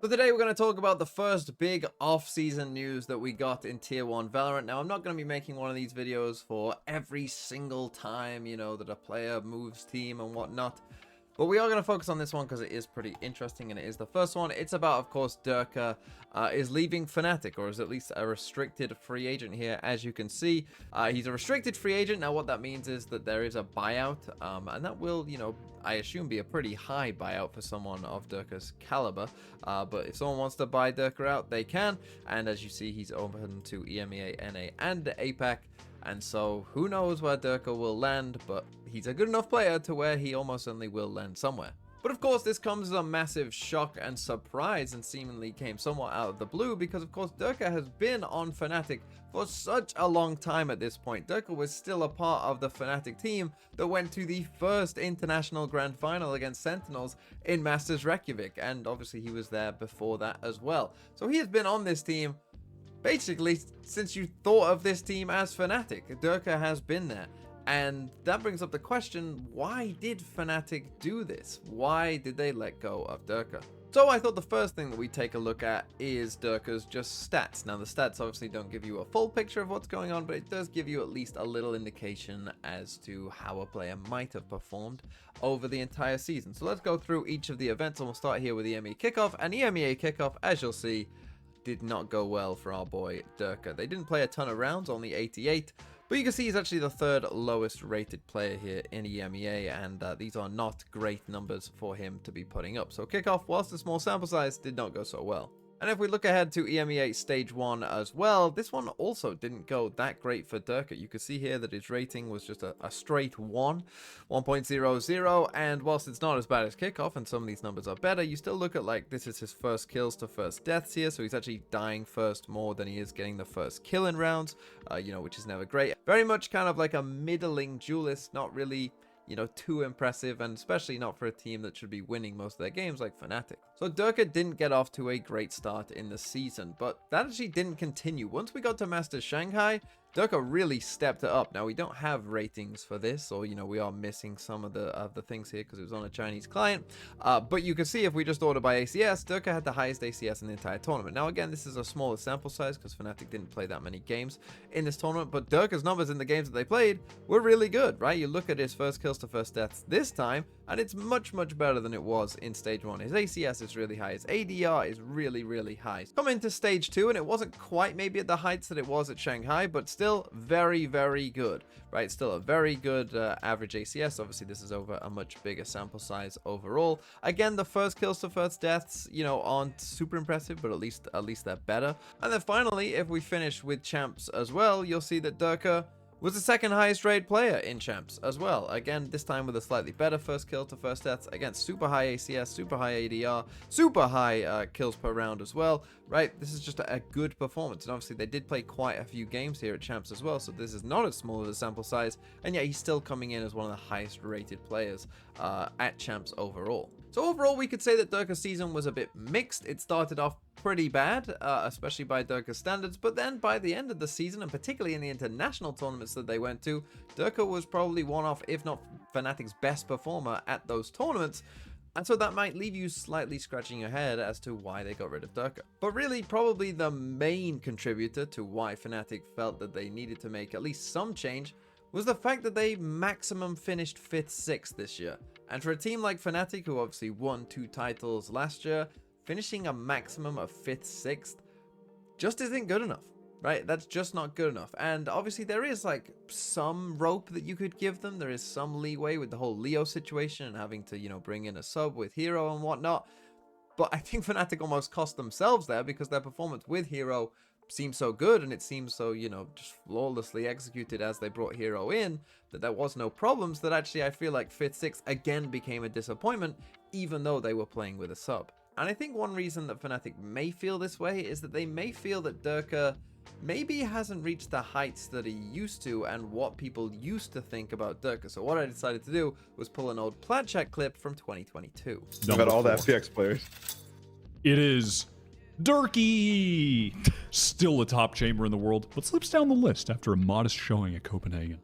So today we're going to talk about the first big off-season news that we got in Tier 1 Valorant. Now, I'm not going to be making one of these videos for every single time, that a player moves team and whatnot. But we are going to focus on this one because it is pretty interesting and it is the first one. It's about, of course, Derke is leaving Fnatic, or is at least a restricted free agent here. As you can see, he's a restricted free agent. Now, what that means is that there is a buyout, and that will, I assume be a pretty high buyout for someone of Derke's caliber. But if someone wants to buy Derke out, they can. And as you see, he's open to EMEA, NA, and APAC. And so, who knows where Derke will land, but he's a good enough player to where he almost certainly will land somewhere. But of course, this comes as a massive shock and surprise and seemingly came somewhat out of the blue because, of course, Derke has been on Fnatic for such a long time at this point. Derke was still a part of the Fnatic team that went to the first international grand final against Sentinels in Masters Reykjavik, and obviously he was there before that as well. So he has been on this team basically since you thought of this team as Fnatic. Derke has been there. And that brings up the question, why did Fnatic do this? Why did they let go of Derke? So I thought the first thing that we take a look at is Derke's just stats. Now the stats obviously don't give you a full picture of what's going on, but it does give you at least a little indication as to how a player might have performed over the entire season. So let's go through each of the events, and we'll start here with EMEA Kickoff. And EMEA Kickoff, as you'll see, did not go well for our boy Derke. They didn't play a ton of rounds, only 88, but you can see he's actually the third lowest rated player here in EMEA, and these are not great numbers for him to be putting up. So Kickoff, whilst a small sample size, did not go so well. And if we look ahead to EMEA Stage 1 as well, this one also didn't go that great for Derke. You can see here that his rating was just a straight 1.00, and whilst it's not as bad as Kickoff, and some of these numbers are better, you still look at, like, this is his first kills to first deaths here, so he's actually dying first more than he is getting the first kill in rounds, which is never great. Very much kind of like a middling duelist, not really too impressive, and especially not for a team that should be winning most of their games like Fnatic. So Derke didn't get off to a great start in the season, but that actually didn't continue. Once we got to Masters Shanghai, Derke really stepped it up. Now, we don't have ratings for this, or, we are missing some of the things here because it was on a Chinese client. But you can see if we just order by ACS, Derke had the highest ACS in the entire tournament. Now, again, this is a smaller sample size because Fnatic didn't play that many games in this tournament, but Derke's numbers in the games that they played were really good, right? You look at his first kills to first deaths this time, and it's much, much better than it was in Stage 1. His ACS is really high. His ADR is really, really high. Come into Stage 2, and it wasn't quite maybe at the heights that it was at Shanghai, but still very, very good, right? Still a very good average ACS. Obviously, this is over a much bigger sample size overall. Again, the first kills to first deaths, aren't super impressive, but at least they're better. And then finally, if we finish with champs as well, you'll see that Derke was the second highest rated player in champs as well. Again, this time with a slightly better first kill to first deaths. Again, super high ACS, super high ADR, super high kills per round as well, right? This is just a good performance. And obviously they did play quite a few games here at champs as well, so this is not as small of a sample size, and yet he's still coming in as one of the highest rated players at champs overall. So overall, we could say that Derke's season was a bit mixed. It started off pretty bad, especially by Derke's standards, but then by the end of the season, and particularly in the international tournaments that they went to, Derke was probably one of, if not Fnatic's best performer at those tournaments. And so that might leave you slightly scratching your head as to why they got rid of Derke. But really, probably the main contributor to why Fnatic felt that they needed to make at least some change was the fact that they maximum finished 5th, 6th this year. And for a team like Fnatic, who obviously won 2 titles last year, finishing a maximum of 5th, 6th just isn't good enough, right? That's just not good enough. And obviously there is like some rope that you could give them. There is some leeway with the whole Leo situation and having to, bring in a sub with Hero and whatnot. But I think Fnatic almost cost themselves there because their performance with Hero seems so good, and it seems so, just flawlessly executed as they brought Hero in, that there was no problems, that actually I feel like 5th, 6th again became a disappointment, even though they were playing with a sub. And I think one reason that Fnatic may feel this way is that they may feel that Derke maybe hasn't reached the heights that he used to and what people used to think about Derke. So what I decided to do was pull an old Plat Chat clip from 2022. About all the FPX players. It is Derke, still a top chamber in the world, but slips down the list after a modest showing at Copenhagen.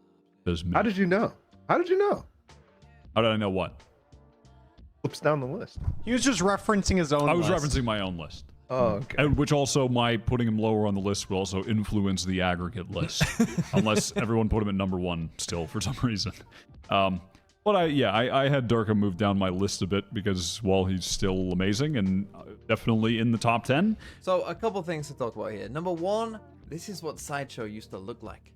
How did you know? How did you know? How did I know what? Flips down the list. He was just referencing his own I was list. referencing my own list. Oh, okay. And which also, my putting him lower on the list will also influence the aggregate list. Unless everyone put him at number 1 still for some reason. But I had Derke move down my list a bit because, well, he's still amazing and definitely in the top 10. So a couple things to talk about here. Number one, this is what Sideshow used to look like.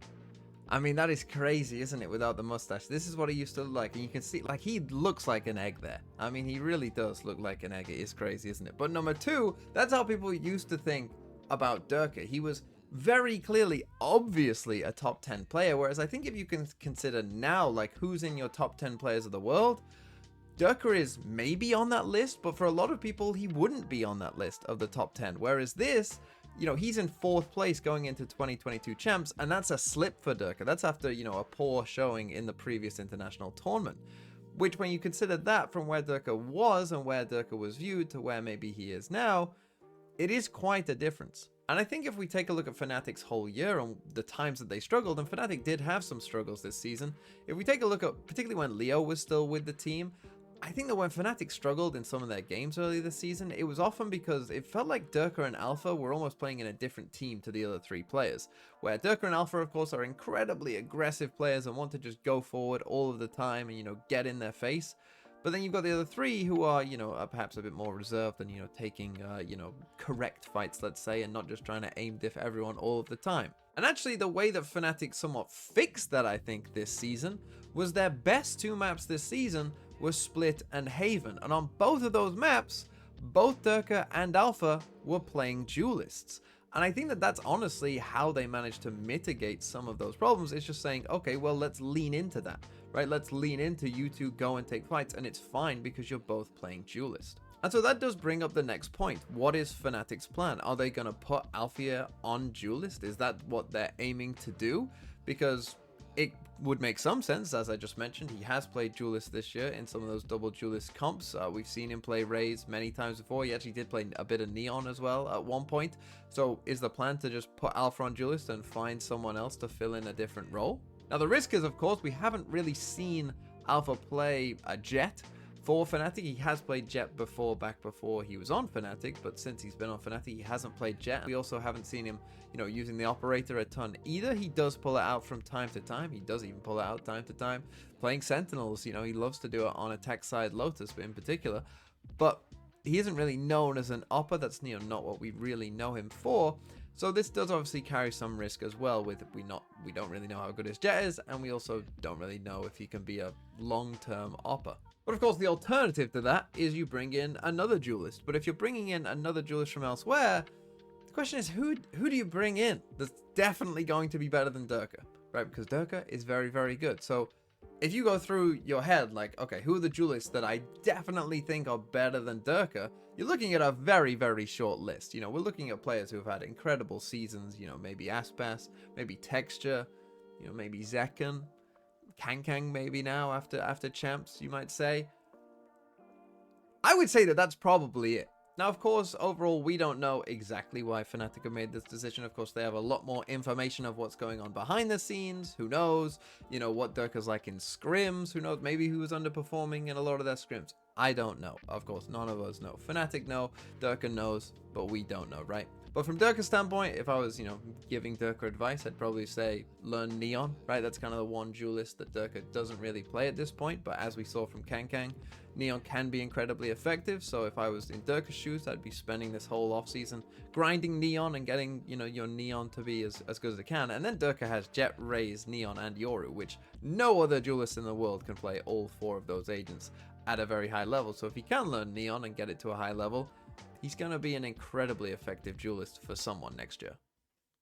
I mean, that is crazy, isn't it, without the mustache? This is what he used to look like, and you can see, like, he looks like an egg there. I mean, he really does look like an egg. It is crazy, isn't it? But number two, that's how people used to think about Derke. He was very clearly, obviously, a top 10 player, whereas I think if you can consider now, like, who's in your top 10 players of the world, Derke is maybe on that list, but for a lot of people, he wouldn't be on that list of the top 10, whereas this... You know, he's in 4th place going into 2022 champs, and that's a slip for Derke. That's after, you know, a poor showing in the previous international tournament. Which, when you consider that from where Derke was and where Derke was viewed to where maybe he is now, it is quite a difference. And I think if we take a look at Fnatic's whole year and the times that they struggled, and Fnatic did have some struggles this season, if we take a look at, particularly when Leo was still with the team, I think that when Fnatic struggled in some of their games early this season, it was often because it felt like Derke and Alpha were almost playing in a different team to the other 3 players. Where Derke and Alpha, of course, are incredibly aggressive players and want to just go forward all of the time and, you know, get in their face. But then you've got the other 3 who are, you know, perhaps a bit more reserved and, you know, taking, you know, correct fights, let's say, and not just trying to aim diff everyone all of the time. And actually, the way that Fnatic somewhat fixed that, I think, this season, was their best 2 maps this season was Split and Haven, and on both of those maps, both Derke and Alpha were playing duelists. And I think that that's honestly how they managed to mitigate some of those problems. It's just saying, okay, well, let's lean into that, right? Let's lean into you two go and take fights, and it's fine because you're both playing duelist. And so that does bring up the next point. What is Fnatic's plan? Are they going to put Alfia on duelist? Is that what they're aiming to do? Because it would make some sense, as I just mentioned. He has played duelist this year in some of those double duelist comps. We've seen him play Raze many times before. He actually did play a bit of Neon as well at one point. So is the plan to just put Alpha on duelist and find someone else to fill in a different role? Now the risk is, of course, we haven't really seen Alpha play a Jett for Fnatic. He has played Jett before, back before he was on Fnatic, but since he's been on Fnatic, he hasn't played Jett. We also haven't seen him, you know, using the operator a ton either. He does pull it out from time to time. He does even pull it out time to time. Playing Sentinels, you know, he loves to do it on attack side Lotus in particular, but he isn't really known as an opper. That's, you know, not what we really know him for. So this does obviously carry some risk as well. With we don't really know how good his Jett is, and we also don't really know if he can be a long-term opper. But of course, the alternative to that is you bring in another duelist. But if you're bringing in another duelist from elsewhere, the question is, who do you bring in that's definitely going to be better than Derke, right? Because Derke is very, very good. So if you go through your head, like, okay, who are the duelists that I definitely think are better than Derke? You're looking at a very, very short list. You know, we're looking at players who have had incredible seasons. You know, maybe Aspas, maybe Texture, you know, maybe Zekken. Kang maybe now after champs, you might say. I would say that that's probably it. Now, of course, overall, we don't know exactly why Fnatic have made this decision. Of course, they have a lot more information of what's going on behind the scenes. Who knows? You know, what Derke's like in scrims. Who knows? Maybe he was underperforming in a lot of their scrims. I don't know. Of course, none of us know. Fnatic know, Derke knows, but we don't know, right? But from Derke's standpoint, if I was, you know, giving Derke advice, I'd probably say learn Neon, right? That's kind of the one duelist that Derke doesn't really play at this point. But as we saw from Kang, Neon can be incredibly effective. So if I was in Derke's shoes, I'd be spending this whole offseason grinding Neon and getting, you know, your Neon to be as good as it can. And then Derke has Jett, Raze, Neon, and Yoru, which no other duelist in the world can play all 4 of those agents at a very high level. So if he can learn Neon and get it to a high level, he's going to be an incredibly effective duelist for someone next year.